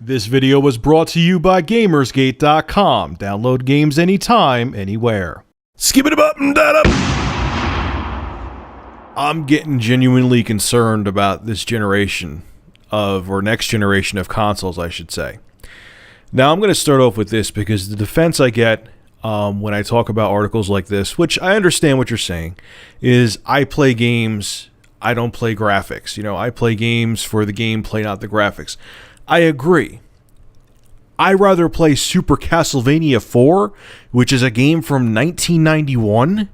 This video was brought to you by Gamersgate.com. Download games anytime, anywhere. Skip it up and that up. I'm getting genuinely concerned about this generation or next generation of consoles, I should say. Now, I'm going to start off with this because the defense I get when I talk about articles like this, which I understand what you're saying, is I play games, I don't play graphics. I play games for the gameplay, not the graphics. I agree. I rather play Super Castlevania 4, which is a game from 1991,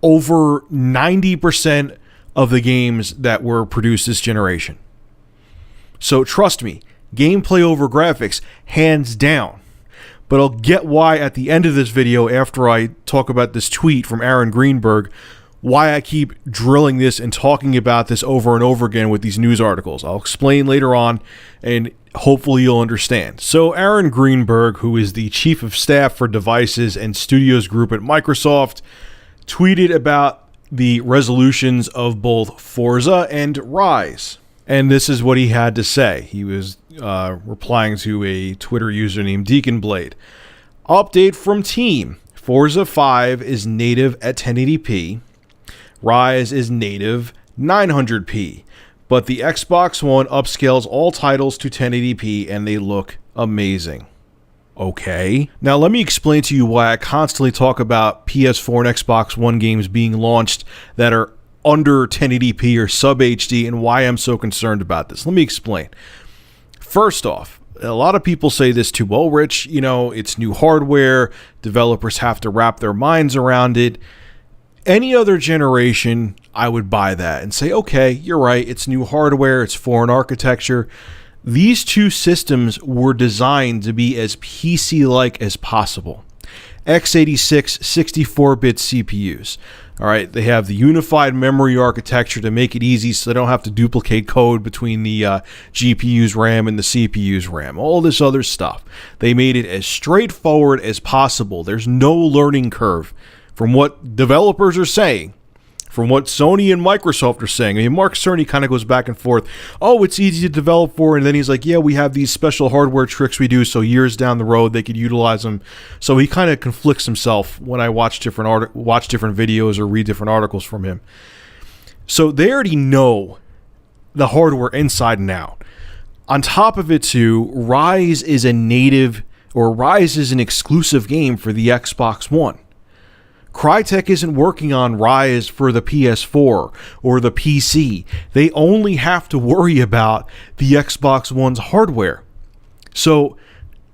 over 90% of the games that were produced this generation. So trust me, gameplay over graphics, hands down. But I'll get why at the end of this video, after I talk about this tweet from Aaron Greenberg, why I keep drilling this and talking about this over and over again with these news articles. I'll explain later on, and hopefully you'll understand. So Aaron Greenberg, who is the Chief of Staff for Devices and Studios Group at Microsoft, tweeted about the resolutions of both Forza and Rise. And this is what he had to say. He was replying to a Twitter user named Deacon Blade. Update from team. Forza 5 is native at 1080p. Rise is native 900p, but the Xbox One upscales all titles to 1080p and they look amazing. Okay. Now let me explain to you why I constantly talk about PS4 and Xbox One games being launched that are under 1080p or sub HD and why I'm so concerned about this. Let me explain. First off, a lot of people say this too. Well, Rich, it's new hardware. Developers have to wrap their minds around it. Any other generation, I would buy that and say, okay, you're right, it's new hardware, it's foreign architecture. These two systems were designed to be as PC-like as possible. x86 64-bit CPUs. All right, they have the unified memory architecture to make it easy so they don't have to duplicate code between the GPU's RAM and the CPU's RAM. All this other stuff. They made it as straightforward as possible. There's no learning curve. From what developers are saying, from what Sony and Microsoft are saying. I mean, Mark Cerny kind of goes back and forth. Oh, it's easy to develop for, and then he's like, yeah, we have these special hardware tricks we do, so years down the road they could utilize them. So he kind of conflicts himself when I watch different videos or read different articles from him. So they already know the hardware inside and out. On top of it, too, Rise is an exclusive game for the Xbox One. Crytek isn't working on Rise for the PS4 or the PC. They only have to worry about the Xbox One's hardware. So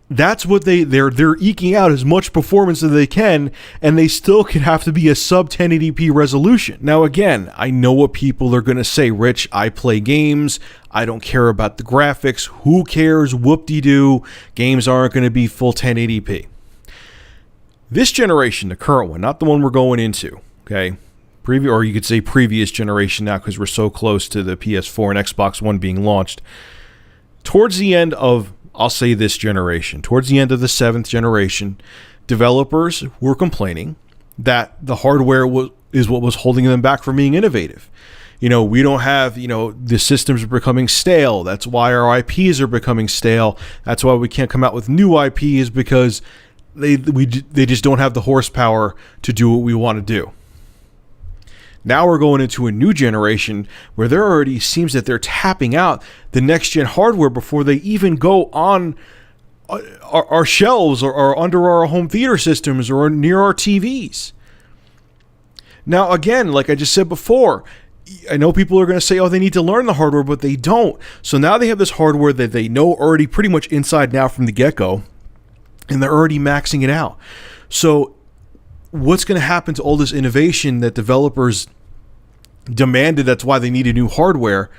that's what they're eking out as much performance as they can, and they still can have to be a sub 1080p resolution. Now again, I know what people are going to say, Rich, I play games, I don't care about the graphics, who cares, whoop-de-doo, games aren't going to be full 1080p. This generation, the current one, not the one we're going into, okay? Or you could say previous generation now because we're so close to the PS4 and Xbox One being launched. Towards the end of, I'll say this generation, towards the end of the 7th generation, developers were complaining that the hardware is what was holding them back from being innovative. We don't have, the systems are becoming stale. That's why our IPs are becoming stale. That's why we can't come out with new IPs because they just don't have the horsepower to do what we want to do. Now we're going into a new generation where there already seems that they're tapping out the next gen hardware before they even go on our shelves or under our home theater systems or near our TVs. Now again, like I just said before, I know people are going to say, oh, they need to learn the hardware, but they don't. So now they have this hardware that they know already pretty much inside now from the get-go. And they're already maxing it out. So what's going to happen to all this innovation that developers demanded? That's why they needed new hardware.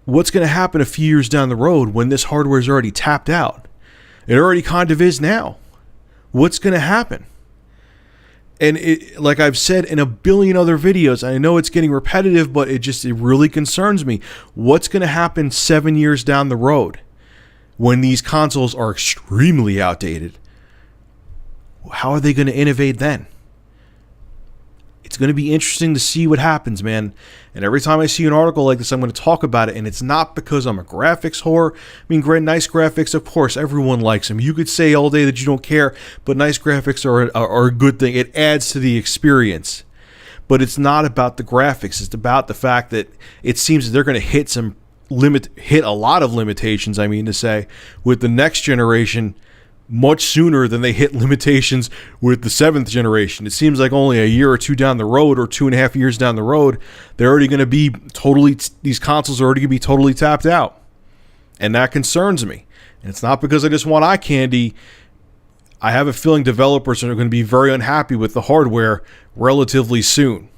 What's going to happen a few years down the road when this hardware is already tapped out? It already kind of is now. What's going to happen? And like I've said in a billion other videos, I know it's getting repetitive, but it really concerns me. What's going to happen 7 years down the road? When these consoles are extremely outdated, how are they going to innovate then? It's going to be interesting to see what happens, man. And every time I see an article like this, I'm going to talk about it. And it's not because I'm a graphics whore. I mean, nice graphics, of course, everyone likes them. You could say all day that you don't care, but nice graphics are a good thing. It adds to the experience. But it's not about the graphics. It's about the fact that it seems that they're going to hit a lot of limitations, I mean to say, with the next generation much sooner than they hit limitations with the 7th generation. It seems like only a year or two down the road, or 2.5 years down the road, they're already going to be these consoles are already going to be totally tapped out. And that concerns me. And it's not because I just want eye candy. I have a feeling developers are going to be very unhappy with the hardware relatively soon.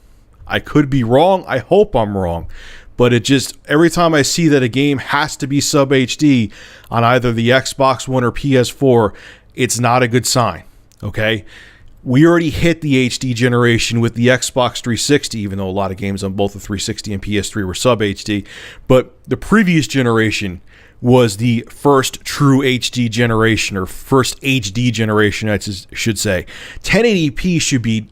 I could be wrong. I hope I'm wrong. But it just, every time I see that a game has to be sub HD on either the Xbox One or PS4, it's not a good sign, okay? We already hit the HD generation with the Xbox 360, even though a lot of games on both the 360 and PS3 were sub HD. But the previous generation was the first true HD generation, or first HD generation, I should say. 1080p should be...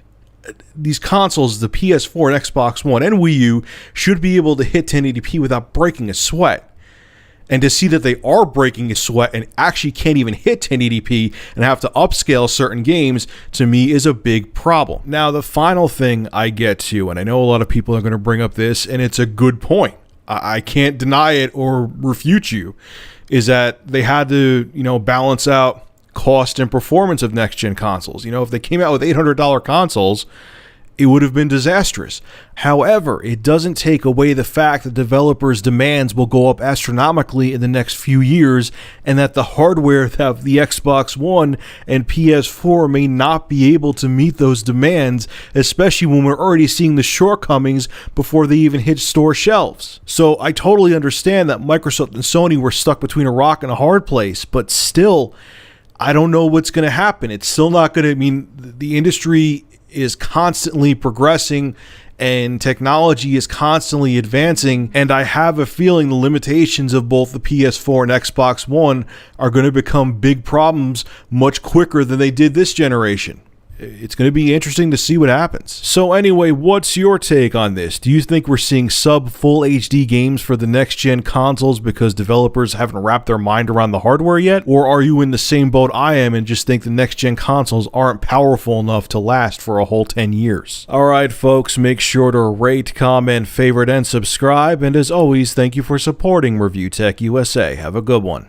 These consoles, the PS4 and Xbox One and Wii U, should be able to hit 1080p without breaking a sweat. And to see that they are breaking a sweat and actually can't even hit 1080p and have to upscale certain games, to me, is a big problem. Now, the final thing I get to, and I know a lot of people are going to bring up this, and it's a good point. I can't deny it or refute you, is that they had to, balance out cost and performance of next-gen consoles. If they came out with $800 consoles, it would have been disastrous. However, it doesn't take away the fact that developers' demands will go up astronomically in the next few years, and that the hardware of the Xbox One and PS4 may not be able to meet those demands, especially when we're already seeing the shortcomings before they even hit store shelves. So I totally understand that Microsoft and Sony were stuck between a rock and a hard place, but still, I don't know what's going to happen. It's still not going to, the industry is constantly progressing and technology is constantly advancing, and I have a feeling the limitations of both the PS4 and Xbox One are going to become big problems much quicker than they did this generation. It's going to be interesting to see what happens. So anyway, what's your take on this? Do you think we're seeing sub-full HD games for the next-gen consoles because developers haven't wrapped their mind around the hardware yet? Or are you in the same boat I am and just think the next-gen consoles aren't powerful enough to last for a whole 10 years? Alright folks, make sure to rate, comment, favorite, and subscribe. And as always, thank you for supporting Review Tech USA. Have a good one.